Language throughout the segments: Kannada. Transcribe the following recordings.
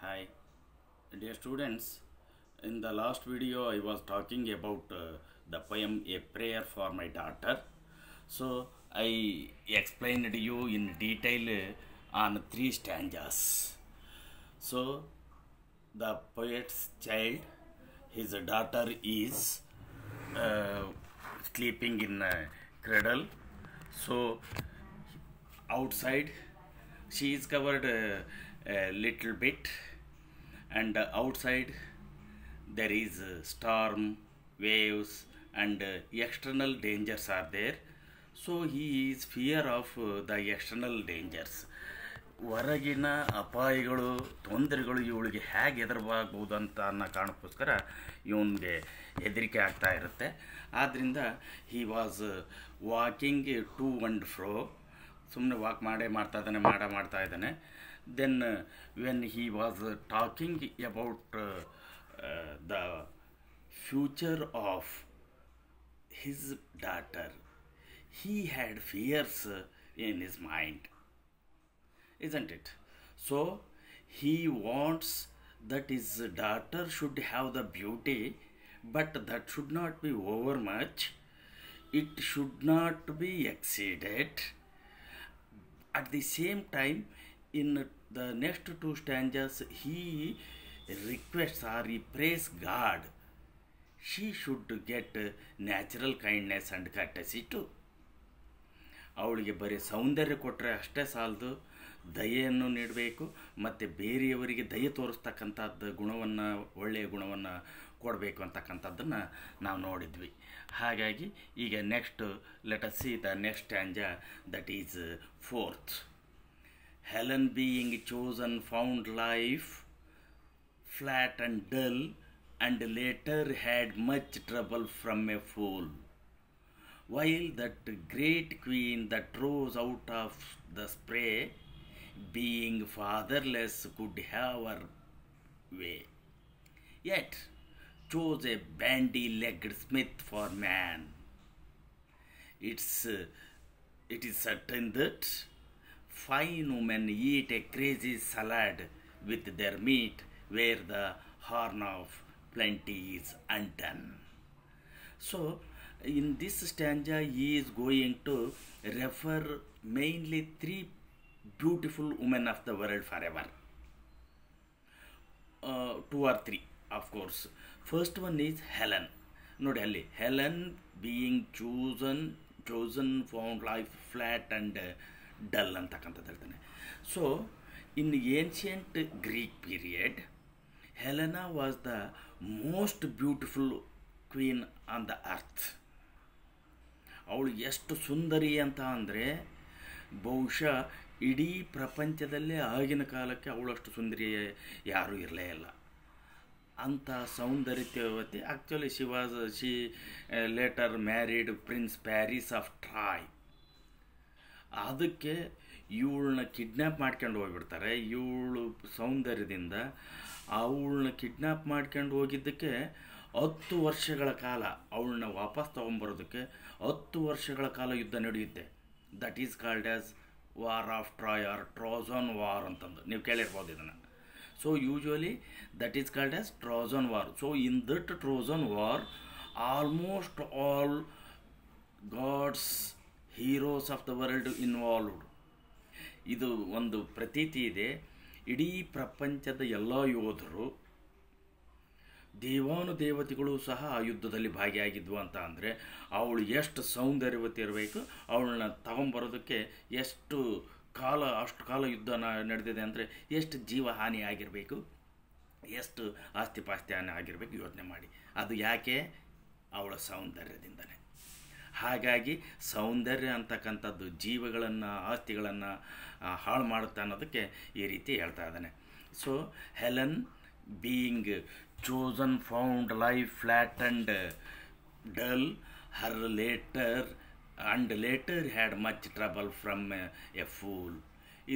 Hi, dear students. In the last video, I was talking about the poem A Prayer for My Daughter. So, I explained you in detail on three stanzas. So, the poet's child, his daughter is uh, sleeping in a cradle. So, outside she is covered a little bit, and outside there is storm, waves, and external dangers are there. So he is fear of the external dangers. ಹೊರಗಿನ ಅಪಾಯಗಳು, ತೊಂದರೆಗಳು ಇವಳಿಗೆ ಹೇಗೆ ಎದುರಾಗ್ಬೋದು ಅಂತ ಅನ್ನೋ ಕಾರಣಕ್ಕೋಸ್ಕರ ಇವನಿಗೆ ಹೆದರಿಕೆ ಆಗ್ತಾ ಇರುತ್ತೆ. ಆದ್ದರಿಂದ he was walking to and fro, ಸುಮ್ಮನೆ ವಾಕ್ ಮಾಡ್ತಾ ಇದ್ದಾನೆ. Then when he was talking about the future of his daughter, he had fears in his mind, isn't it? So he wants that his daughter should have the beauty, but that should not be over much, it should not be exceeded. At the same time, in the next two stanzas, he requests or he prays God she should get natural kindness and courtesy too. ಅವಳಿಗೆ ಬರೀ ಸೌಂದರ್ಯ ಕೊಟ್ಟರೆ ಅಷ್ಟೇ ಸಾಲದು, ದಯೆಯನ್ನು ನೀಡಬೇಕು, ಮತ್ತು ಬೇರೆಯವರಿಗೆ ದಯೆ ತೋರಿಸ್ತಕ್ಕಂಥದ್ದು ಗುಣವನ್ನು, ಒಳ್ಳೆಯ ಗುಣವನ್ನು ಕೊಡಬೇಕು ಅಂತಕ್ಕಂಥದ್ದನ್ನು ನಾವು ನೋಡಿದ್ವಿ. ಹಾಗಾಗಿ ಈಗ next let us see the next ಸ್ಟ್ಯಾಂಜಾ, that is fourth. Helen being chosen found life flat and dull, and later had much trouble from a fool, while that great queen that rose out of the spray, being fatherless, could have her way, yet chose a bandy-legged smith for man. It is certain that fine women eat a crazy salad with their meat, where the horn of plenty is undone. So in this stanza he is going to refer mainly three beautiful women of the world forever. Two or three, of course. First one is Helen. ನೋಡಿ ಅಲ್ಲಿ, Helen being chosen found life flat and dull ಅಂತಕ್ಕಂಥದ್ದು ಹೇಳ್ತಾನೆ. So in ancient Greek period, Helena was the most beautiful queen on the earth. ಅವಳು ಎಷ್ಟು ಸುಂದರಿ ಅಂತ ಅಂದರೆ, ಬಹುಶಃ ಇಡೀ ಪ್ರಪಂಚದಲ್ಲೇ ಆಗಿನ ಕಾಲಕ್ಕೆ ಅವಳಷ್ಟು ಸುಂದರಿ ಯಾರೂ ಇರಲೇ ಇಲ್ಲ. ಅಂಥ ಸೌಂದರ್ಯವತಿ. Actually she later married Prince Paris of Troy. ಅದಕ್ಕೆ ಇವಳನ್ನ ಕಿಡ್ನ್ಯಾಪ್ ಮಾಡ್ಕೊಂಡು ಹೋಗ್ಬಿಡ್ತಾರೆ. ಇವಳು ಸೌಂದರ್ಯದಿಂದ ಅವಳನ್ನ ಕಿಡ್ನ್ಯಾಪ್ ಮಾಡ್ಕೊಂಡು ಹೋಗಿದ್ದಕ್ಕೆ 10 ವರ್ಷಗಳ ಕಾಲ, ಅವಳನ್ನ ವಾಪಸ್ ತೊಗೊಂಬರೋದಕ್ಕೆ 10 ವರ್ಷಗಳ ಕಾಲ ಯುದ್ಧ ನಡೆಯುತ್ತೆ. That is called as war of Troy or Trojan war ಅಂತಂದು ನೀವು ಕೇಳಿರ್ಬೋದು ಇದನ್ನು. So usually that is called as Trojan war. So in that Trojan war almost all gods heroes of the world involved. ಇದು ಒಂದು ಪ್ರತೀತಿ ಇದೆ, ಇಡೀ ಪ್ರಪಂಚದ ಎಲ್ಲ ಯೋಧರು, ದೇವಾನುದೇವತೆಗಳು ಸಹ ಆ ಯುದ್ಧದಲ್ಲಿ ಭಾಗಿಯಾಗಿದ್ವು ಅಂತ ಅಂದರೆ ಅವಳು ಎಷ್ಟು ಸೌಂದರ್ಯವತಿ ಇರಬೇಕು, ಅವಳನ್ನ ತಗೊಂಬರೋದಕ್ಕೆ ಎಷ್ಟು ಕಾಲ ಯುದ್ಧ ನಡೆದಿದೆ ಅಂದರೆ ಎಷ್ಟು ಜೀವಹಾನಿ ಆಗಿರಬೇಕು, ಎಷ್ಟು ಆಸ್ತಿಪಾಸ್ತಿ ಹಾನಿ ಆಗಿರಬೇಕು ಯೋಚನೆ ಮಾಡಿ. ಅದು ಯಾಕೆ? ಅವಳ ಸೌಂದರ್ಯದಿಂದಲೇ. ಹಾಗಾಗಿ ಸೌಂದರ್ಯ ಅಂತಕ್ಕಂಥದ್ದು ಜೀವಗಳನ್ನು, ಆಸ್ತಿಗಳನ್ನು ಹಾಳು ಮಾಡುತ್ತೆ ಅನ್ನೋದಕ್ಕೆ ಈ ರೀತಿ ಹೇಳ್ತಾ ಇದ್ದಾನೆ. So Helen being chosen found life flat and dull, her later had much trouble from a fool.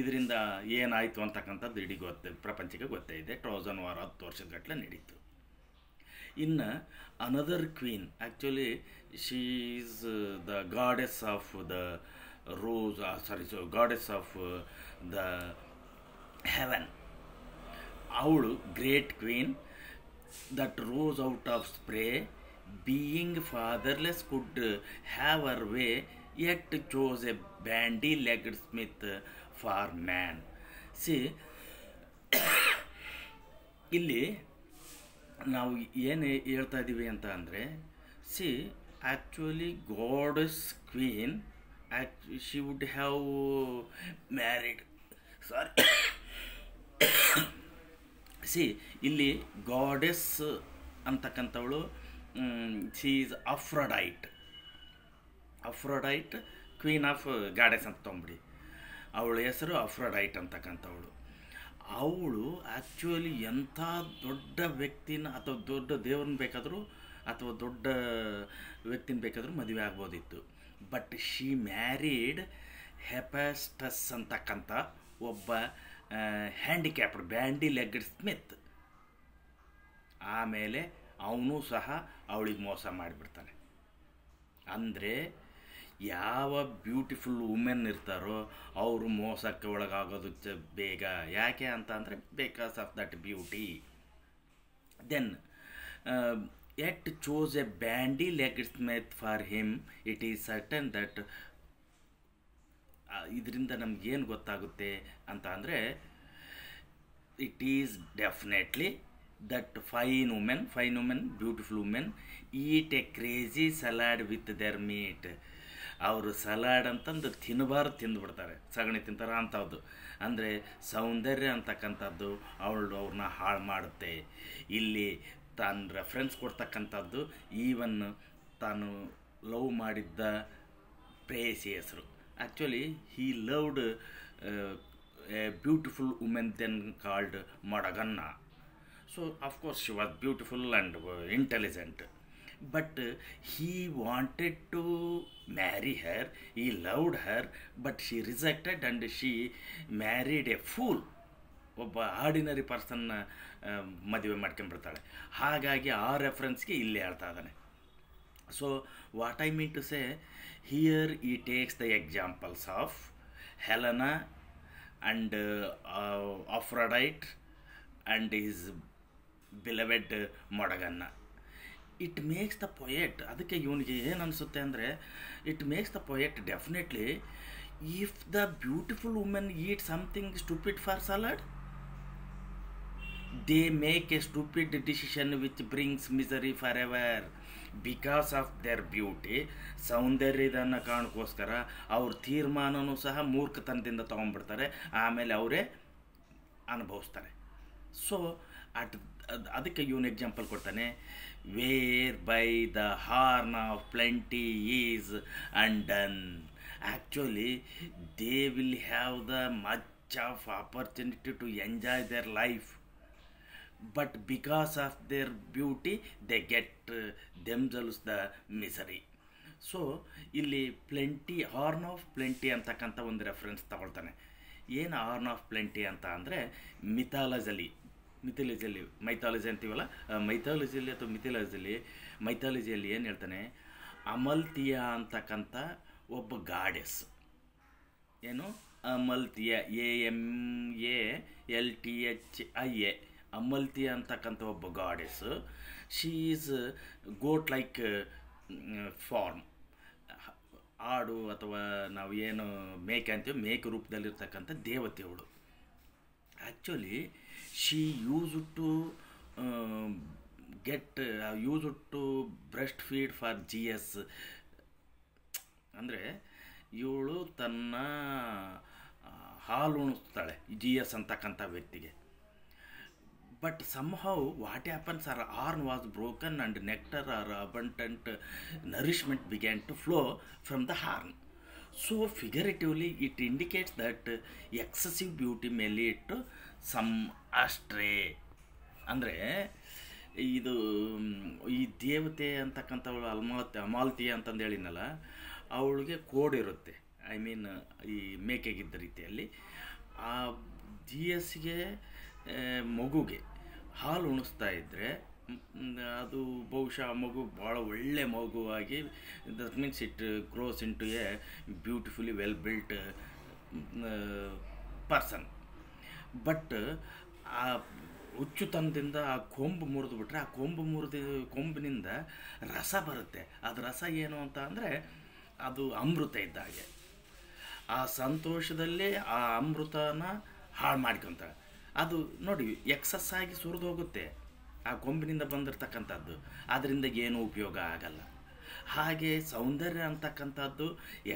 ಇದರಿಂದ ಏನಾಯಿತು ಅಂತಕ್ಕಂಥದ್ದು ಇಡೀ ಪ್ರಪಂಚಕ್ಕೆ ಗೊತ್ತೇ ಇದೆ. ಟ್ರೋಜನ್ ವಾರ್ 10 ವರ್ಷದಗಟ್ಟಲೆ ನಡೀತು. ಇನ್ನು another queen, actually she is the goddess of the goddess of the heaven. ಅವಳು great queen that rose out of spray, being fatherless could have her way, yet chose a bandy-legged smith for man. See, ಇಲ್ಲಿ ನಾವು ಏನು ಹೇಳ್ತಾ ಇದ್ದೀವಿ ಅಂತ ಅಂದರೆ, see actually goddess queen she would have married, sorry, see ಇಲ್ಲಿ ಗಾಡೆಸ್ ಅಂತಕ್ಕಂಥವಳು she is Aphrodite queen of goddess ಅಂತ ತೊಗೊಂಬಿಡಿ. ಅವಳ ಹೆಸರು ಅಫ್ರೊಡೈಟ್ ಅಂತಕ್ಕಂಥವಳು. ಅವಳು ಆ್ಯಕ್ಚುಲಿ ಎಂಥ ದೊಡ್ಡ ವ್ಯಕ್ತಿನ ಅಥವಾ ದೊಡ್ಡ ದೇವ್ರನ್ನ ಬೇಕಾದರೂ ಅಥವಾ ದೊಡ್ಡ ವ್ಯಕ್ತಿನ ಬೇಕಾದರೂ ಮದುವೆ ಆಗ್ಬೋದಿತ್ತು. ಬಟ್ ಶಿ ಮ್ಯಾರಿಡ್ ಹೆಪಾಸ್ಟಸ್ ಅಂತಕ್ಕಂಥ ಒಬ್ಬ ಹ್ಯಾಂಡಿಕ್ಯಾಪ್ಡ್ ಬ್ಯಾಂಡಿ-ಲೆಗ್ಡ್ ಸ್ಮಿತ್. ಆಮೇಲೆ ಅವನು ಸಹ ಅವಳಿಗೆ ಮೋಸ ಮಾಡಿಬಿಡ್ತಾನೆ. ಅಂದರೆ ಯಾವ ಬ್ಯೂಟಿಫುಲ್ ವುಮೆನ್ ಇರ್ತಾರೋ ಅವರು ಮೋಸಕ್ಕೆ ಒಳಗಾಗೋದು ಬೇಗ. ಯಾಕೆ ಅಂತ ಅಂದರೆ because of that beauty. Then it chose a bandy legged smith for him, it is certain that, ಇದರಿಂದ ನಮಗೇನು ಗೊತ್ತಾಗುತ್ತೆ ಅಂತ ಅಂದರೆ, it is definitely that fine women beautiful women eat a crazy salad with their meat. ಅವರು ಸಲಾಡ್ ಅಂತಂದು ತಿಂದುಬಿಡ್ತಾರೆ, ಸಗಣಿ ತಿಂತಾರೆ ಅಂಥದ್ದು. ಅಂದರೆ ಸೌಂದರ್ಯ ಅಂತಕ್ಕಂಥದ್ದು ಅವ್ರನ್ನ ಹಾಳು ಮಾಡುತ್ತೆ. ಇಲ್ಲಿ ತಾನು ರೆಫರೆನ್ಸ್ ಕೊಡ್ತಕ್ಕಂಥದ್ದು ಈವನ್ ತಾನು ಲವ್ ಮಾಡಿದ್ದ ಪ್ರೇಯಸಿ ಹೆಸರು. Actually, he loved a beautiful woman then called Madaganna. So, of course, she was beautiful and intelligent. But he wanted to marry her, he loved her, but she rejected and she married a fool. ಒಬ್ಬ ಆರ್ಡಿನರಿ ಪರ್ಸನ್ನ ಮದುವೆ ಮಾಡ್ಕೊಂಡ್ಬಿಡ್ತಾಳೆ. ಹಾಗಾಗಿ ಆ ರೆಫರೆನ್ಸ್ಗೆ ಇಲ್ಲೇ ಹೇಳ್ತಾ ಇದ್ದಾನೆ. So, what I mean to say, here he takes the examples of Helena and Aphrodite and his beloved Madaganna. It makes the poet, ಅದಕ್ಕೆ ಇವನಿಗೆ ಏನು ಅನಿಸುತ್ತೆ ಅಂದರೆ, it makes the poet definitely, if the beautiful woman eat something stupid for salad, they make a stupid decision which brings misery forever. Because of their beauty, ಸೌಂದರ್ಯದನ್ನು ಕಾರಣಕ್ಕೋಸ್ಕರ ಅವ್ರ ತೀರ್ಮಾನವೂ ಸಹ ಮೂರ್ಖತನದಿಂದ ತೊಗೊಂಡ್ಬಿಡ್ತಾರೆ, ಆಮೇಲೆ ಅವರೇ ಅನುಭವಿಸ್ತಾರೆ. ಸೊ ಅದಕ್ಕೆ ಇವನು ಎಕ್ಸಾಂಪಲ್ ಕೊಡ್ತಾನೆ, where by the horn of plenty is undone. Actually they will have the much of opportunity to enjoy their life, but because of their beauty they get themselves the misery. So ಇಲ್ಲಿ ಪ್ಲೆಂಟಿ, ಹಾರ್ನ್ ಆಫ್ ಪ್ಲೆಂಟಿ ಅಂತಕ್ಕಂಥ ಒಂದು ರೆಫರೆನ್ಸ್ ತಗೊಳ್ತಾನೆ. ಏನು ಹಾರ್ನ್ ಆಫ್ ಪ್ಲೆಂಟಿ ಅಂತ ಅಂದರೆ, ಮಿಥಾಲಜಿ ಅಂತೀವಲ್ಲ, ಮೈಥಾಲಜಿಯಲ್ಲಿ ಅಥವಾ ಮೈಥಾಲಜಿಯಲ್ಲಿ ಏನು ಹೇಳ್ತಾನೆ, ಅಮಲ್ತಿಯ ಅಂತಕ್ಕಂಥ ಒಬ್ಬ ಗಾಡೆಸ್. ಏನು ಅಮಲ್ತಿಯ, AMALTHIA, ಅಮಲ್ತಿಯ ಅಂತಕ್ಕಂಥ ಒಬ್ಬ goddess. She is goat like form, ಆಡು ಅಥವಾ ನಾವು ಏನು ಮೇಕೆ ಅಂತೀವಿ, ಮೇಕೆ ರೂಪದಲ್ಲಿರ್ತಕ್ಕಂಥ ದೇವತೆಯವಳು. Actually she used to breast feed for GS. ಅಂದರೆ ಇವಳು ತನ್ನ ಹಾಲು ಉಣಿಸ್ತಾಳೆ GS ಅಂತಕ್ಕಂಥ ವ್ಯಕ್ತಿಗೆ. But somehow what happens, her horn was broken and nectar or abundant nourishment began to flow from the horn. So figuratively it indicates that excessive beauty may lead to some astray. ಅಂದರೆ ಇದು ಈ ದೇವತೆ ಅಂತಕ್ಕಂಥವಳು ಅಮಾಲ್ತಿ ಅಂತಂದು ಹೇಳಿನಲ್ಲ, ಅವಳಿಗೆ ಕೋಡ್ ಇರುತ್ತೆ. ಐ ಮೀನ್ ಈ ಮೇಕೆಗಿದ್ದ ರೀತಿಯಲ್ಲಿ ಆ GSಗೆ ಮಗುಗೆ ಹಾಲು ಉಣಿಸ್ತಾ ಇದ್ದರೆ ಅದು ಬಹುಶಃ ಆ ಮಗು ಭಾಳ ಒಳ್ಳೆ ಮಗುವಾಗಿ, that means it grows into a beautifully well built person. But ಆ ಹುಚ್ಚುತನದಿಂದ ಆ ಕೊಂಬು ಮುರಿದು ಬಿಟ್ರೆ ಆ ಕೊಂಬಿನಿಂದ ರಸ ಬರುತ್ತೆ. ಅದು ರಸ ಏನು ಅಂತ ಅಂದರೆ ಅದು ಅಮೃತ ಇದ್ದಾಗೆ. ಆ ಸಂತೋಷದಲ್ಲಿ ಆ ಅಮೃತನ ಹಾಳು ಮಾಡ್ಕೊತಾರೆ. ಅದು ನೋಡಿ ಎಕ್ಸಸ್ ಆಗಿ ಸುರಿದು ಹೋಗುತ್ತೆ ಆ ಕೊಂಬಿನಿಂದ ಬಂದಿರತಕ್ಕಂಥದ್ದು, ಅದರಿಂದ ಏನೂ ಉಪಯೋಗ ಆಗಲ್ಲ. ಹಾಗೆ ಸೌಂದರ್ಯ ಅಂತಕ್ಕಂಥದ್ದು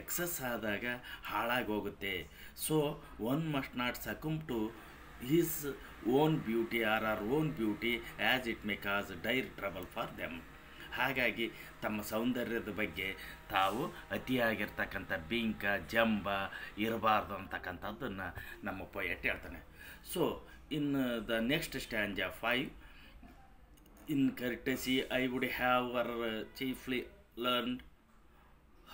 ಎಕ್ಸಸ್ ಆದಾಗ ಹಾಳಾಗಿ ಹೋಗುತ್ತೆ. So one must not succumb to his own beauty or our own beauty as it may cause dire trouble for them. ಹಾಗಾಗಿ ತಮ್ಮ ಸೌಂದರ್ಯದ ಬಗ್ಗೆ ತಾವು ಅತಿಯಾಗಿರ್ತಕ್ಕಂಥ ಬಿಂಕ ಜಂಬ ಇರಬಾರ್ದು ಅಂತಕ್ಕಂಥದ್ದನ್ನು ನಮ್ಮ ಪೊಯೆಟ್ ಹೇಳ್ತಾನೆ. So in the next ಸ್ಟ್ಯಾಂಜಾ 5, in courtesy I would have chiefly learned,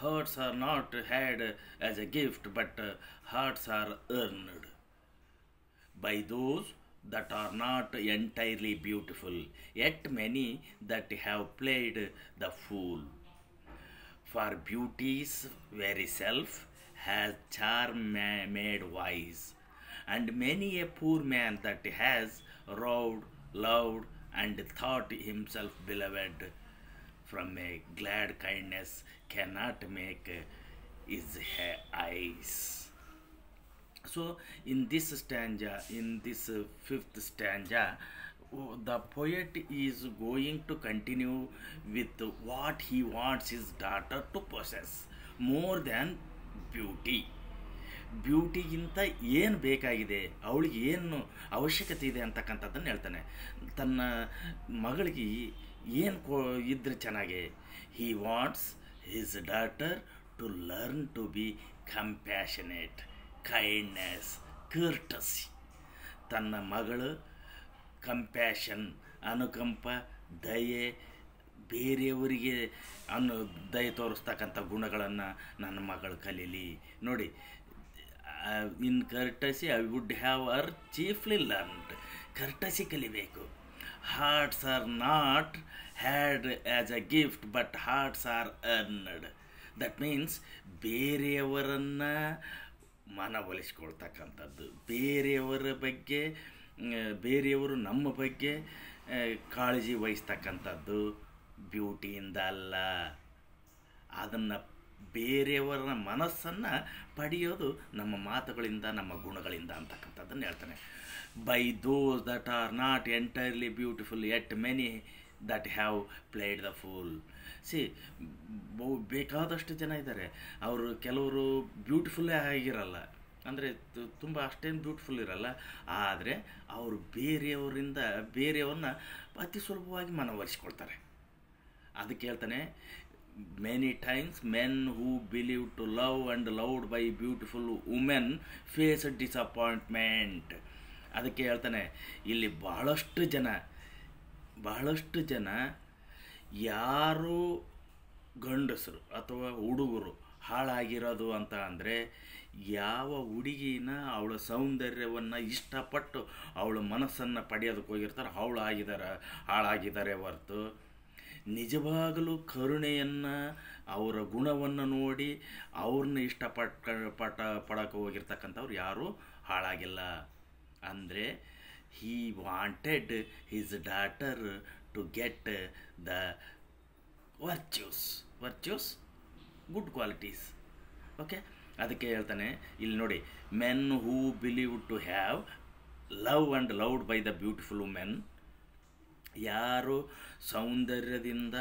hearts are not had as a gift but hearts are earned by those that are not entirely beautiful, yet many that have played the fool. For beauty's very self has charm made wise, and many a poor man that has roved, loved, and thought himself beloved from a glad kindness cannot make his eyes. So in this stanza, in this fifth stanza, the poet is going to continue with what he wants his daughter to possess more than beauty. ಬ್ಯೂಟಿಗಿಂತ ಏನು ಬೇಕಾಗಿದೆ, ಅವಳಿಗೆ ಏನು ಅವಶ್ಯಕತೆ ಇದೆ ಅಂತಕ್ಕಂಥದ್ದನ್ನು ಹೇಳ್ತಾನೆ. ತನ್ನ ಮಗಳಿಗೆ ಏನು ಇದ್ರೆ ಚೆನ್ನಾಗೆ. He wants his daughter to learn to be compassionate, kindness, courtesy. ತನ್ನ ಮಗಳು ಕಂಪ್ಯಾಷನ್, ಅನುಕಂಪ, ದಯೆ, ಬೇರೆಯವರಿಗೆ ದಯೆ ತೋರಿಸ್ತಕ್ಕಂಥ ಗುಣಗಳನ್ನು ನನ್ನ ಮಗಳು ಕಲೀಲಿ. ನೋಡಿ, in courtesy I would have her chiefly learned. Courtesy ಕಲಿಬೇಕು. Hearts are not had as a gift but hearts are earned. That means ಬೇರೆಯವರನ್ನು ಮನವೊಲಿಸ್ಕೊಳ್ತಕ್ಕಂಥದ್ದು, ಬೇರೆಯವರ ಬಗ್ಗೆ, ಬೇರೆಯವರು ನಮ್ಮ ಬಗ್ಗೆ ಕಾಳಜಿ ವಹಿಸ್ತಕ್ಕಂಥದ್ದು ಬ್ಯೂಟಿಯಿಂದ ಅಲ್ಲ. ಅದನ್ನು ಬೇರೆಯವರ ಮನಸ್ಸನ್ನು ಪಡೆಯೋದು ನಮ್ಮ ಮಾತುಗಳಿಂದ, ನಮ್ಮ ಗುಣಗಳಿಂದ ಅಂತಕ್ಕಂಥದ್ದನ್ನು ಹೇಳ್ತಾನೆ. By those that are not entirely beautiful yet many that have played the fool. ಬೇಕಾದಷ್ಟು ಜನ ಇದ್ದಾರೆ, ಅವರು ಕೆಲವರು ಬ್ಯೂಟಿಫುಲ್ಲೇ ಆಗಿರಲ್ಲ, ಅಂದರೆ ತುಂಬ ಅಷ್ಟೇನು ಬ್ಯೂಟಿಫುಲ್ ಇರಲ್ಲ, ಆದರೆ ಅವರು ಬೇರೆಯವ್ರನ್ನ ಅತಿ ಸುಲಭವಾಗಿ ಮನವೊಲಿಸ್ಕೊಳ್ತಾರೆ. ಅದಕ್ಕೆ ಹೇಳ್ತಾನೆ, many times men who believe to love and loved by beautiful women face disappointment. ಅದಕ್ಕೆ ಹೇಳ್ತಾನೆ, ಇಲ್ಲಿ ಬಹಳಷ್ಟು ಜನ ಯಾರು ಗಂಡಸರು ಅಥವಾ ಹುಡುಗರು ಹಾಳಾಗಿರೋದು ಅಂತ ಅಂದರೆ, ಯಾವ ಹುಡುಗಿನ ಅವಳ ಸೌಂದರ್ಯವನ್ನು ಇಷ್ಟಪಟ್ಟು ಅವಳ ಮನಸ್ಸನ್ನು ಪಡೆಯೋದಕ್ಕೆ ಹೋಗಿರ್ತಾರೆ ಹಾಳಾಗಿದ್ದಾರೆ ಹೊರತು ನಿಜವಾಗಲೂ ಕರುಣೆಯನ್ನು, ಅವರ ಗುಣವನ್ನು ನೋಡಿ ಅವ್ರನ್ನ ಪಡಕ್ಕೆ ಹೋಗಿರ್ತಕ್ಕಂಥವ್ರು ಯಾರೂ ಹಾಳಾಗಿಲ್ಲ. ಅಂದರೆ he wanted his daughter to get the virtues, good qualities. Okay, ಅದಕ್ಕೆ ಹೇಳ್ತಾನೆ ಇಲ್ಲಿ ನೋಡಿ, men who believe to have love and loved by the beautiful women. ಯಾರು ಸೌಂದರ್ಯದಿಂದ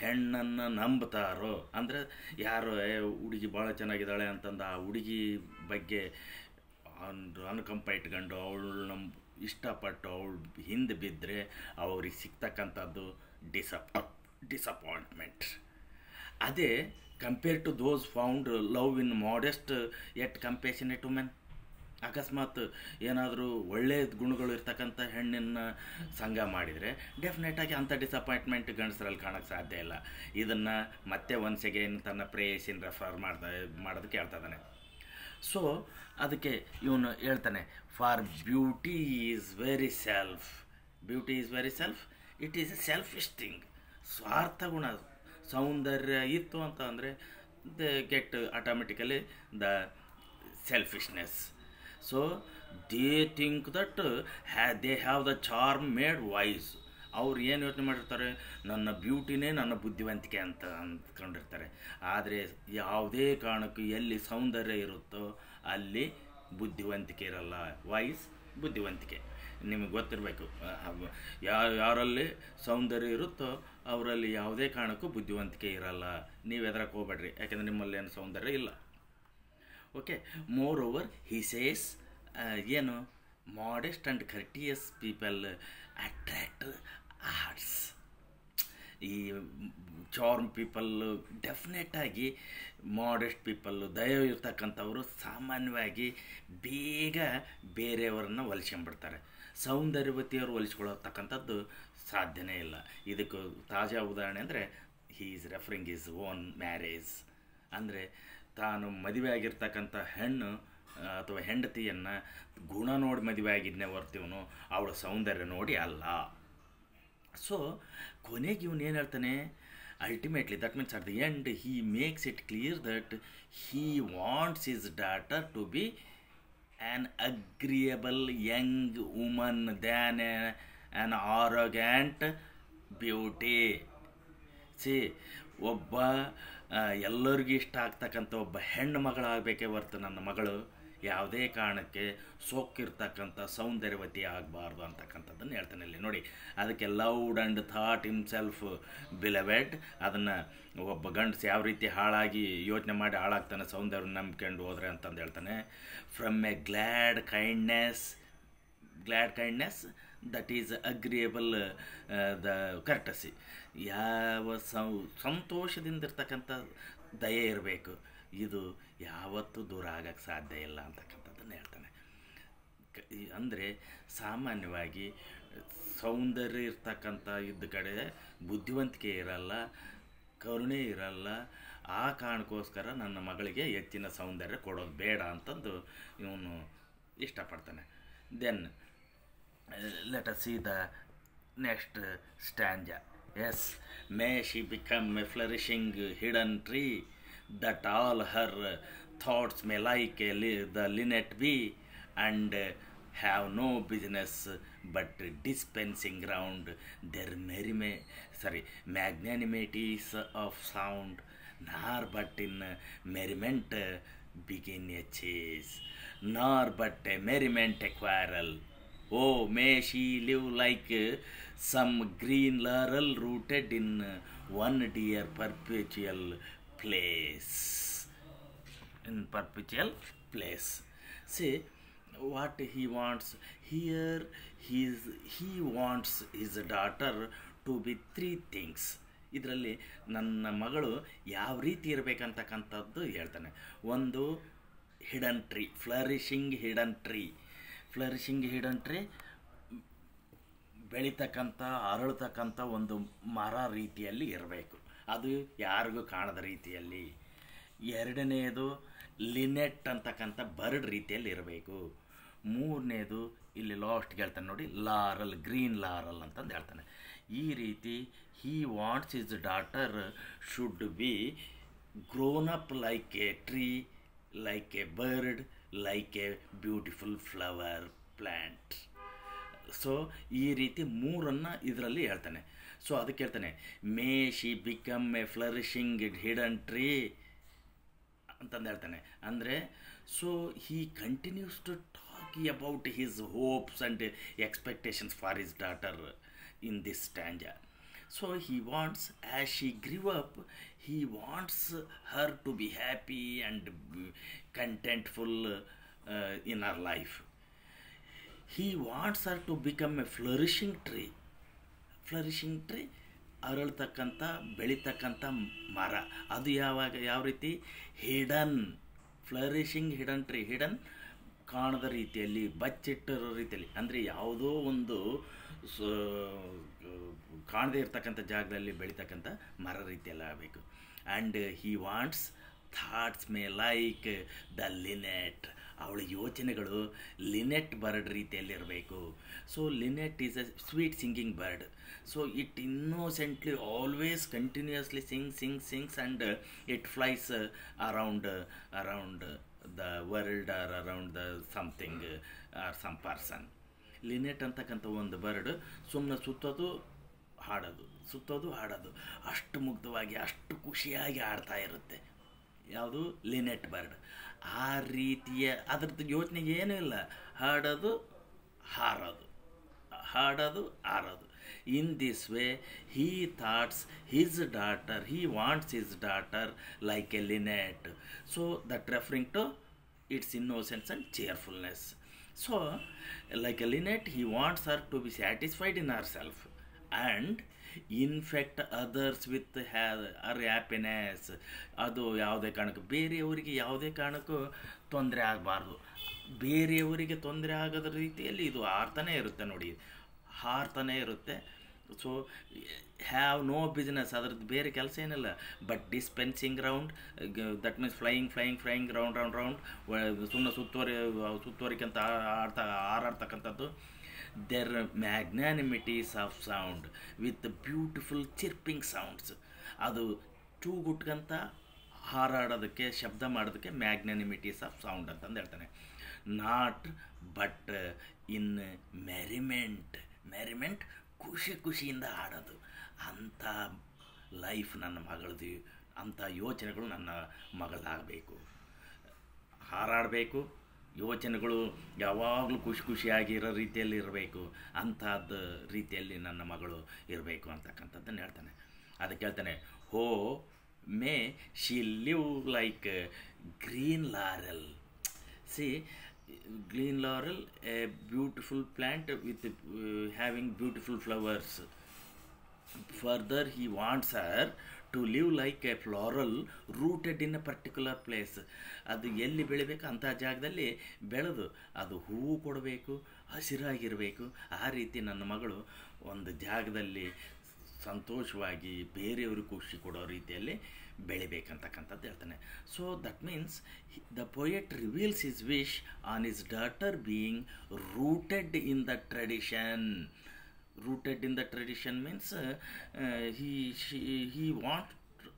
ಹೆಣ್ಣನ್ನು ನಂಬ್ತಾರೋ, ಅಂದರೆ ಯಾರು ಹುಡುಗಿ ಭಾಳ ಚೆನ್ನಾಗಿದ್ದಾಳೆ ಅಂತಂದು ಆ ಹುಡುಗಿ ಬಗ್ಗೆ ಅನುಕಂಪ ಇಟ್ಕೊಂಡು ಅವಳು ಇಷ್ಟಪಟ್ಟು ಅವಳು ಹಿಂದೆ ಬಿದ್ದರೆ ಅವ್ರಿಗೆ ಸಿಗ್ತಕ್ಕಂಥದ್ದು ಡಿಸಪಾಯಿಂಟ್ಮೆಂಟ್. ಅದೇ compare to those found love in modest at compassionate women. ಅಕಸ್ಮಾತ್ ಏನಾದರೂ ಒಳ್ಳೆಯ ಗುಣಗಳು ಇರ್ತಕ್ಕಂಥ ಹೆಣ್ಣನ್ನು ಸಂಘ ಮಾಡಿದರೆ ಡೆಫಿನೆಟಾಗಿ ಅಂಥ ಡಿಸಪಾಯಿಂಟ್ಮೆಂಟ್ ಗಂಡಸರಲ್ಲಿ ಕಾಣೋಕ್ಕೆ ಸಾಧ್ಯ ಇಲ್ಲ. ಇದನ್ನು ಮತ್ತೆ ಒನ್ಸ್ ಅಗೇನ್ ತನ್ನ ಪ್ರೇಯಸಿನ ರೆಫರ್ ಮಾಡೋದಕ್ಕೆ ಹೇಳ್ತಾ ಇದ್ದಾನೆ. ಸೊ ಅದಕ್ಕೆ ಇವನು ಹೇಳ್ತಾನೆ, for beauty is very self, it is a selfish thing. ಸ್ವಾರ್ಥ ಗುಣ. ಸೌಂದರ್ಯ ಇತ್ತು ಅಂತ ಅಂದರೆ they get automatically the selfishness. So they think that they have the charm made voice. ಅವ್ರು ಏನು ಯೋಚನೆ ಮಾಡಿರ್ತಾರೆ, ನನ್ನ ಬ್ಯೂಟಿನೇ ನನ್ನ ಬುದ್ಧಿವಂತಿಕೆ ಅಂತ ಅಂದ್ಕೊಂಡಿರ್ತಾರೆ. ಆದರೆ ಯಾವುದೇ ಕಾರಣಕ್ಕೂ ಎಲ್ಲಿ ಸೌಂದರ್ಯ ಇರುತ್ತೋ ಅಲ್ಲಿ ಬುದ್ಧಿವಂತಿಕೆ ಇರಲ್ಲ. ವಾಯ್ಸ್ ಬುದ್ಧಿವಂತಿಕೆ ನಿಮಗೆ ಗೊತ್ತಿರಬೇಕು. ಯಾರಲ್ಲಿ ಸೌಂದರ್ಯ ಇರುತ್ತೋ ಅವರಲ್ಲಿ ಯಾವುದೇ ಕಾರಣಕ್ಕೂ ಬುದ್ಧಿವಂತಿಕೆ ಇರಲ್ಲ. ನೀವು ಎದ್ರಕ್ಕೆ ಹೋಗ್ಬೇಡ್ರಿ, ಯಾಕೆಂದರೆ ನಿಮ್ಮಲ್ಲಿ ಏನು ಸೌಂದರ್ಯ ಇಲ್ಲ. Okay. Moreover he says ಏನು, modest and courteous people attract hearts. ಈ ಚಾರ್ಮ್ ಪೀಪಲ್ಲು ಡೆಫಿನೆಟಾಗಿ ಮಾಡೆಸ್ಟ್ ಪೀಪಲ್ಲು, ದಯ ಇರ್ತಕ್ಕಂಥವರು ಸಾಮಾನ್ಯವಾಗಿ ಬೇಗ ಬೇರೆಯವ್ರನ್ನ ಹೊಲಿಸ್ಕೊಂಡ್ಬಿಡ್ತಾರೆ. ಸೌಂದರ್ಯವತಿಯವರು ಹೊಲಿಸ್ಕೊಳ್ಳತಕ್ಕಂಥದ್ದು ಸಾಧ್ಯನೇ ಇಲ್ಲ. ಇದಕ್ಕೆ ತಾಜಾ ಉದಾಹರಣೆ ಅಂದರೆ he is referring is own marriage. ಅಂದರೆ ತಾನು ಮದುವೆ ಆಗಿರ್ತಕ್ಕಂಥ ಹೆಣ್ಣು ಅಥವಾ ಹೆಂಡತಿಯನ್ನು ಗುಣ ನೋಡಿ ಮದುವೆ ಆಗಿದ್ದನ್ನೇ ಹೊರ್ತೀವನು, ಅವಳ ಸೌಂದರ್ಯ ನೋಡಿ ಅಲ್ಲ. ಸೊ ಕೊನೆಗೆ ಇವನು ಏನು ಹೇಳ್ತಾನೆ, ultimately that means at the end he makes it clear that he wants his daughter to be an agreeable young woman than an arrogant beauty. See, ಒಬ್ಬ ಎಲ್ಲರಿಗೂ ಇಷ್ಟ ಆಗ್ತಕ್ಕಂಥ ಒಬ್ಬ ಹೆಣ್ಣು ಮಗಳಾಗಬೇಕೇ ಹೊರ್ತು ನನ್ನ ಮಗಳು ಯಾವುದೇ ಕಾರಣಕ್ಕೆ ಸೊಕ್ಕಿರ್ತಕ್ಕಂಥ ಸೌಂದರ್ಯವತಿ ಆಗಬಾರ್ದು ಅಂತಕ್ಕಂಥದ್ದನ್ನು ಹೇಳ್ತಾನೆ ಇಲ್ಲಿ ನೋಡಿ. ಅದಕ್ಕೆ loud and thought himself beloved. ಅದನ್ನು ಒಬ್ಬ ಗಂಡಸು ಯಾವ ರೀತಿ ಹಾಳಾಗಿ ಯೋಚನೆ ಮಾಡಿ ಹಾಳಾಗ್ತಾನೆ ಸೌಂದರ್ಯ ನಂಬ್ಕೊಂಡು ಹೋದರೆ ಅಂತಂದು ಹೇಳ್ತಾನೆ. From A glad kindness that is agreeable the courtesy. ಯಾವ ಸಂತೋಷದಿಂದಿರ್ತಕ್ಕಂಥ ದಯೆ ಇರಬೇಕು, ಇದು ಯಾವತ್ತೂ ದೂರ ಆಗಕ್ಕೆ ಸಾಧ್ಯ ಇಲ್ಲ ಅಂತಕ್ಕಂಥದ್ದನ್ನು ಹೇಳ್ತಾನೆ. ಅಂದರೆ ಸಾಮಾನ್ಯವಾಗಿ ಸೌಂದರ್ಯ ಇರ್ತಕ್ಕಂಥ ಇದ್ದ ಕಡೆ ಬುದ್ಧಿವಂತಿಕೆ ಇರಲ್ಲ, ಕರುಣೆ ಇರಲ್ಲ. ಆ ಕಾರಣಕ್ಕೋಸ್ಕರ ನನ್ನ ಮಗಳಿಗೆ ಹೆಚ್ಚಿನ ಸೌಂದರ್ಯ ಕೊಡೋದು ಬೇಡ ಅಂತಂದು ಇವನು ಇಷ್ಟಪಡ್ತಾನೆ. Then let us see the next stanza. Yes, may she become a flourishing hidden tree, that all her thoughts may like the linnet be, and have no business but dispensing round their magnanimities of sound, nor but in merriment begin a chase, nor but a merriment a quarrel. Oh, may she live like some green laurel rooted in one dear perpetual place. See, what he wants here, he wants his daughter to be three things. ಇದರಲ್ಲಿ ನನ್ನ ಮಗಳು ಯಾವ ರೀತಿ ಇರಬೇಕಂತಕ್ಕಂಥದ್ದು ಹೇಳ್ತಾನೆ. ಒಂದು hidden tree, flourishing hidden tree. Flourishing hidden tree ಬೆಳೀತಕ್ಕಂಥ ಅರಳತಕ್ಕಂಥ ಒಂದು ಮರ ರೀತಿಯಲ್ಲಿ ಇರಬೇಕು, ಅದು ಯಾರಿಗೂ ಕಾಣದ ರೀತಿಯಲ್ಲಿ. ಎರಡನೇದು ಲಿನೆಟ್ ಅಂತಕ್ಕಂಥ ಬರ್ಡ್ ರೀತಿಯಲ್ಲಿ ಇರಬೇಕು. ಮೂರನೇದು ಇಲ್ಲಿ ಲಾಸ್ಟ್ಗೆ ಹೇಳ್ತಾನೆ ನೋಡಿ, ಲಾರಲ್, ಗ್ರೀನ್ ಲಾರಲ್ ಅಂತಂದು ಹೇಳ್ತಾನೆ. ಈ ರೀತಿ he wants his daughter should be grown up like a tree, like a bird, like a beautiful flower plant. So ಈ ರೀತಿ ಮೂರನ್ನು ಇದರಲ್ಲಿ ಹೇಳ್ತಾನೆ. ಸೊ ಅದಕ್ಕೆ ಹೇಳ್ತಾನೆ, may she become a flourishing hidden tree ಅಂತಂದು ಹೇಳ್ತಾನೆ. ಅಂದರೆ so he continues to talk about his hopes and expectations for his daughter in this stanza. So he wants, as she grew up, he wants her to be happy and contentful in her life. He wants her to become a flourishing tree. Flourishing tree, ಅರಳತಕ್ಕಂಥ ಬೆಳೀತಕ್ಕಂಥ ಮರ. ಅದು ಯಾವ ರೀತಿ? Hidden, flourishing hidden tree. Hidden ಕಾಣದ ರೀತಿಯಲ್ಲಿ, ಬಚ್ಚಿಟ್ಟಿರೋ ರೀತಿಯಲ್ಲಿ, ಅಂದರೆ ಯಾವುದೋ ಒಂದು ಕಾಣದೇ ಇರ್ತಕ್ಕಂಥ ಜಾಗದಲ್ಲಿ ಬೆಳೀತಕ್ಕಂಥ ಮರ ರೀತಿಯೆಲ್ಲ ಆಗಬೇಕು. And he wants thoughts may like the linnet. ಅವಳ ಯೋಚನೆಗಳು ಲಿನೆಟ್ ಬರ್ಡ್ ರೀತಿಯಲ್ಲಿರಬೇಕು. So linnet is a sweet singing bird. So it innocently always continuously sings and it flies around the world or around the something or some person. Linnet ಅಂತಕ್ಕಂಥ ಒಂದು ಬರ್ಡ್ ಸುಮ್ಮನೆ ಸುತ್ತೋದು ಹಾಡೋದು ಅಷ್ಟು ಮುಗ್ಧವಾಗಿ ಅಷ್ಟು ಖುಷಿಯಾಗಿ ಆಡ್ತಾ ಇರುತ್ತೆ. ಯಾವುದು? Lynette bird. ಆ ರೀತಿಯ ಅದ್ರದ್ದು ಯೋಚನೆಗೆ ಏನೂ ಇಲ್ಲ, ಹಾಡೋದು ಹಾರೋದು. In this way, he thoughts his daughter, he wants his daughter like a linnet. So that referring to its innocence and cheerfulness. So like a linnet, he wants her to be satisfied in herself and infect others with her happiness. ಅದು ಯಾವುದೇ ಕಾರಣಕ್ಕೂ ಬೇರೆಯವರಿಗೆ ಯಾವುದೇ ಕಾರಣಕ್ಕೂ ತೊಂದರೆ ಆಗಬಾರ್ದು. ಬೇರೆಯವರಿಗೆ ತೊಂದರೆ ಆಗದ ರೀತಿಯಲ್ಲಿ ಇದು ಹಾರ್ತಾನೆ ಇರುತ್ತೆ. ಸೊ ಹ್ಯಾವ್ ನೋ ಬಿಸ್ನೆಸ್, ಅದ್ರದ್ದು ಬೇರೆ ಕೆಲಸ ಏನಿಲ್ಲ. But dispensing round, that means flying round ಸುಮ್ಮನೆ ಸುತ್ತುವರಿಕಂತ ಹಾರಾಡ್ತಕ್ಕಂಥದ್ದು. Their magnanimities of sound with beautiful chirping sounds. ಅದು ಚೂಗುಟ್ಕಂತ ಹಾರಾಡೋದಕ್ಕೆ, ಶಬ್ದ ಮಾಡೋದಕ್ಕೆ ಮ್ಯಾಗ್ನಾನಿಮಿಟೀಸ್ ಆಫ್ ಸೌಂಡ್ ಅಂತಂದು ಹೇಳ್ತಾನೆ. ನಾಟ್ ಬಟ್ ಇನ್ ಮೆರಿಮೆಂಟ್, ಖುಷಿಯಿಂದ ಆಡೋದು. ಅಂಥ ಲೈಫ್ ನನ್ನ ಮಗಳದು, ಅಂಥ ಯೋಚನೆಗಳು ನನ್ನ ಮಗಳದಾಗಬೇಕು. ಹಾರಾಡಬೇಕು, ಯೋಚನೆಗಳು ಯಾವಾಗಲೂ ಖುಷಿಯಾಗಿರೋ ರೀತಿಯಲ್ಲಿ ಇರಬೇಕು. ಅಂಥದ್ದು ರೀತಿಯಲ್ಲಿ ನನ್ನ ಮಗಳು ಇರಬೇಕು ಅಂತಕ್ಕಂಥದ್ದನ್ನು ಹೇಳ್ತಾನೆ. ಅದಕ್ಕೆ ಹೇಳ್ತಾನೆ, oh may she live like green laurel. See, green laurel, a beautiful plant with having beautiful flowers. Further, he wants her to live like a floral rooted in a particular place. ಅದು ಎಲ್ಲಿ ಬೆಳಿಬೇಕು ಅಂಥ ಜಾಗದಲ್ಲಿ ಬೆಳೆದು ಅದು ಹೂವು ಕೊಡಬೇಕು, ಹಸಿರಾಗಿರಬೇಕು. ಆ ರೀತಿ ನನ್ನ ಮಗಳು ಒಂದು ಜಾಗದಲ್ಲಿ ಸಂತೋಷವಾಗಿ ಬೇರೆಯವ್ರಿಗೆ ಖುಷಿ ಕೊಡೋ ರೀತಿಯಲ್ಲಿ ಬೆಳಿಬೇಕಂತಕ್ಕಂಥದ್ದು ಹೇಳ್ತಾನೆ. So that means the poet reveals his wish on his daughter being rooted in the tradition. Rooted in the tradition means he wants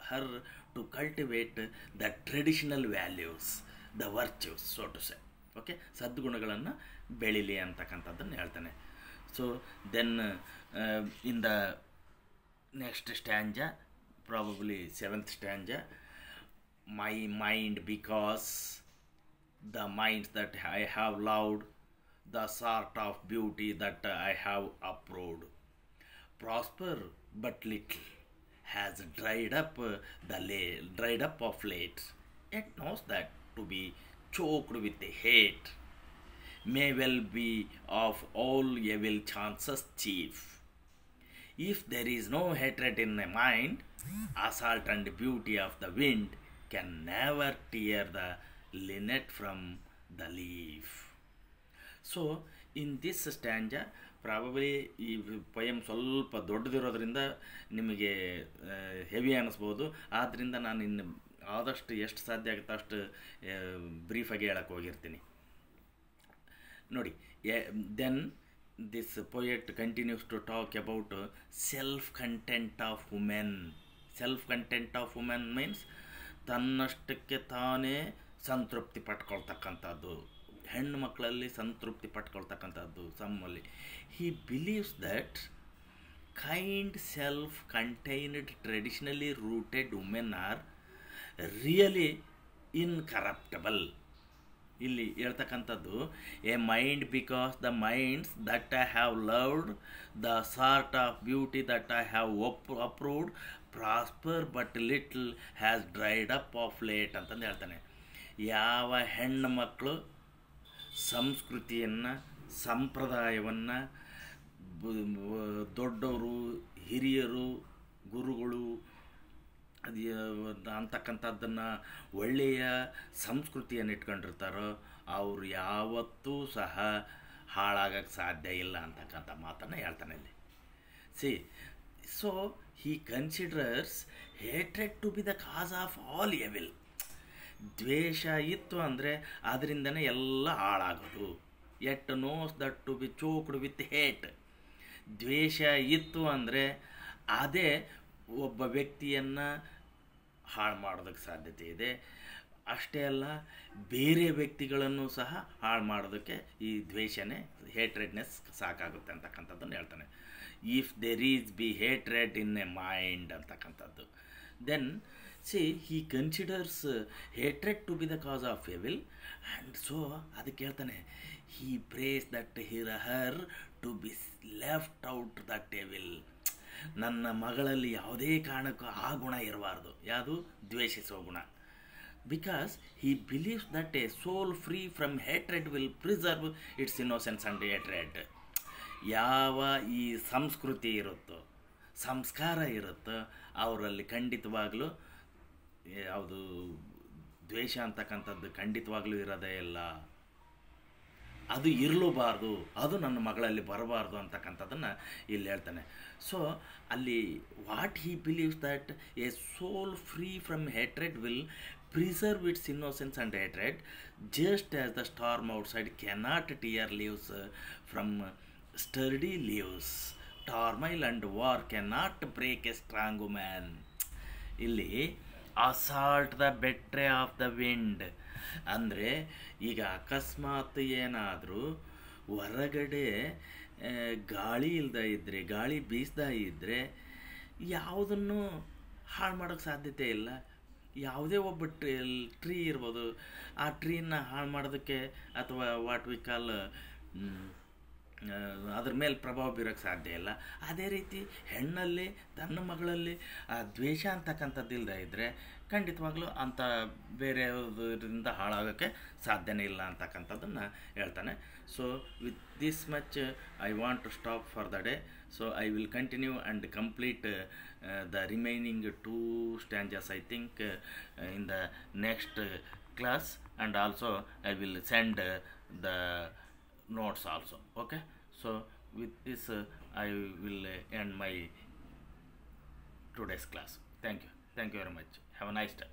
her to cultivate the traditional values, the virtues, so to say. Okay, ಸದ್ಗುಣಗಳನ್ನು ಬೆಳಿಲಿ ಅಂತಕ್ಕಂಥದ್ದನ್ನು ಹೇಳ್ತಾನೆ. So then in the next stanza, probably 7th stanza, my mind, because the minds that I have loved, the sort of beauty that I have approved, prosper but little, has dried up of late, yet knows that to be choked with hate may well be of all evil chances chief. If there is no hatred in the mind, assault and beauty of the wind can never tear the linnet from the leaf. So in this ಸ್ಟ್ಯಾಂಜಾ, probably ಈ ಪೊಯಮ್ ಸ್ವಲ್ಪ ದೊಡ್ಡದಿರೋದ್ರಿಂದ ನಿಮಗೆ ಹೆವಿ ಅನ್ನಿಸ್ಬೋದು. ಆದ್ದರಿಂದ ನಾನು ಇನ್ನು ಆದಷ್ಟು ಎಷ್ಟು ಸಾಧ್ಯ ಆಗುತ್ತೆ ಅಷ್ಟು ಬ್ರೀಫಾಗಿ ಹೇಳಕ್ಕೆ ಹೋಗಿರ್ತೀನಿ. ನೋಡಿ, then this poet continues to talk about self content of women. Self content of women means ತನ್ನಷ್ಟಕ್ಕೆ ತಾನೇ ಸಂತೃಪ್ತಿ ಪಟ್ಕೊಳ್ತಕ್ಕಂಥದ್ದು, ಹೆಣ್ಣು ಮಕ್ಕಳಲ್ಲಿ ಸಂತೃಪ್ತಿ ಪಟ್ಕೊಳ್ತಕ್ಕಂಥದ್ದು. ಸಮ್ಮಲ್ಲಿ he believes that kind self contained traditionally rooted women are really incorruptible. ಇಲ್ಲಿ ಹೇಳ್ತಕ್ಕಂಥದ್ದು, a mind because the minds that I have loved, the sort of beauty that I have approved, prosper but little has dried up of late ಅಂತಂದು ಹೇಳ್ತಾನೆ. ಯಾವ ಹೆಣ್ಣು ಮಕ್ಕಳು ಸಂಸ್ಕೃತಿಯನ್ನು, ಸಂಪ್ರದಾಯವನ್ನು, ದೊಡ್ಡವರು, ಹಿರಿಯರು, ಗುರುಗಳು ಅಂತಕ್ಕಂಥದ್ದನ್ನು, ಒಳ್ಳೆಯ ಸಂಸ್ಕೃತಿಯನ್ನು ಇಟ್ಕೊಂಡಿರ್ತಾರೋ ಅವರು ಯಾವತ್ತೂ ಸಹ ಹಾಳಾಗಕ್ಕೆ ಸಾಧ್ಯ ಇಲ್ಲ ಅಂತಕ್ಕಂಥ ಮಾತನ್ನು ಹೇಳ್ತಾನೆ ಇಲ್ಲಿ. See, so he considers hatred to be the cause of all evil. ದ್ವೇಷ ಇತ್ತು ಅಂದರೆ ಅದರಿಂದನೇ ಎಲ್ಲ ಹಾಳಾಗೋದು. It knows that to be choked with hate. ದ್ವೇಷ ಇತ್ತು ಅಂದರೆ ಅದೇ ಒಬ್ಬ ವ್ಯಕ್ತಿಯನ್ನು ಹಾಳು ಮಾಡೋದಕ್ಕೆ ಸಾಧ್ಯತೆ ಇದೆ. ಅಷ್ಟೇ ಅಲ್ಲ, ಬೇರೆ ವ್ಯಕ್ತಿಗಳನ್ನು ಸಹ ಹಾಳು ಮಾಡೋದಕ್ಕೆ ಈ ದ್ವೇಷನೇ, ಹೇಟ್ರೆಡ್ನೆಸ್ ಸಾಕಾಗುತ್ತೆ ಅಂತಕ್ಕಂಥದ್ದನ್ನು ಹೇಳ್ತಾನೆ. If there is be hatred in a mind ಅಂತಕ್ಕಂಥದ್ದು, then see he considers hatred to be the cause of evil, and so ಅದಕ್ಕೆ ಹೇಳ್ತಾನೆ he prays that her to be left out that evil. ನನ್ನ ಮಗಳಲ್ಲಿ ಯಾವುದೇ ಕಾರಣಕ್ಕೂ ಆ ಗುಣ ಇರಬಾರ್ದು, ಯಾವುದು ದ್ವೇಷಿಸೋ ಗುಣ. Because he believes that a soul free from hatred will preserve its innocence and hatred. ಯಾವ ಈ ಸಂಸ್ಕೃತಿ ಇರುತ್ತೋ, ಸಂಸ್ಕಾರ ಇರುತ್ತೋ, ಅವರಲ್ಲಿ ಖಂಡಿತವಾಗಲೂ ಯಾವುದು ದ್ವೇಷ ಅಂತಕ್ಕಂಥದ್ದು ಖಂಡಿತವಾಗ್ಲೂ ಇರೋದೇ ಇಲ್ಲ. ಅದು ಇರಲೂಬಾರ್ದು, ಅದು ನನ್ನ ಮಗಳಲ್ಲಿ ಬರಬಾರ್ದು ಅಂತಕ್ಕಂಥದ್ದನ್ನು ಇಲ್ಲಿ ಹೇಳ್ತಾನೆ. ಸೊ ಅಲ್ಲಿ what he believes that a soul free from hatred will preserve its innocence and hatred, just as the storm outside cannot tear leaves from sturdy leaves, turmoil and war cannot break a strong man. ಇಲ್ಲಿ assault the battery of the wind ಅಂದರೆ, ಈಗ ಅಕಸ್ಮಾತ್ ಏನಾದರೂ ಹೊರಗಡೆ ಗಾಳಿ ಇಲ್ಲದ ಇದ್ದರೆ, ಗಾಳಿ ಬೀಸ್ತಾ ಇದ್ದರೆ ಯಾವುದನ್ನು ಹಾಳು ಮಾಡೋಕ್ಕೆ ಸಾಧ್ಯತೆ ಇಲ್ಲ. ಯಾವುದೇ ಒಬ್ಬ ಟ್ರೀ ಇರ್ಬೋದು, ಆ ಟ್ರೀನ ಹಾಳು ಮಾಡೋದಕ್ಕೆ ಅಥವಾ ವಾಟ್ ವಿ ಕಾಲ್ ಅದ್ರ ಮೇಲೆ ಪ್ರಭಾವ ಬೀರೋಕ್ಕೆ ಸಾಧ್ಯ ಇಲ್ಲ. ಅದೇ ರೀತಿ ಹೆಣ್ಣಲ್ಲಿ ತನ್ನ ಮಗಳಲ್ಲಿ ಆ ದ್ವೇಷ ಅಂತಕ್ಕಂಥದ್ದು ಇಲ್ಲದೆ ಇದ್ದರೆ ಖಂಡಿತವಾಗ್ಲೂ ಅಂಥ ಬೇರೆಯವರಿಂದ ಹಾಳಾಗೋಕ್ಕೆ ಸಾಧ್ಯನೇ ಇಲ್ಲ ಅಂತಕ್ಕಂಥದ್ದನ್ನು ಹೇಳ್ತಾನೆ. So with this much I want to stop for the day. So I will continue and complete the remaining 2 stanzas I think in the next class, and also I will send the notes also. Okay, so with this I will end my today's class. Thank you very much. Have a nice day.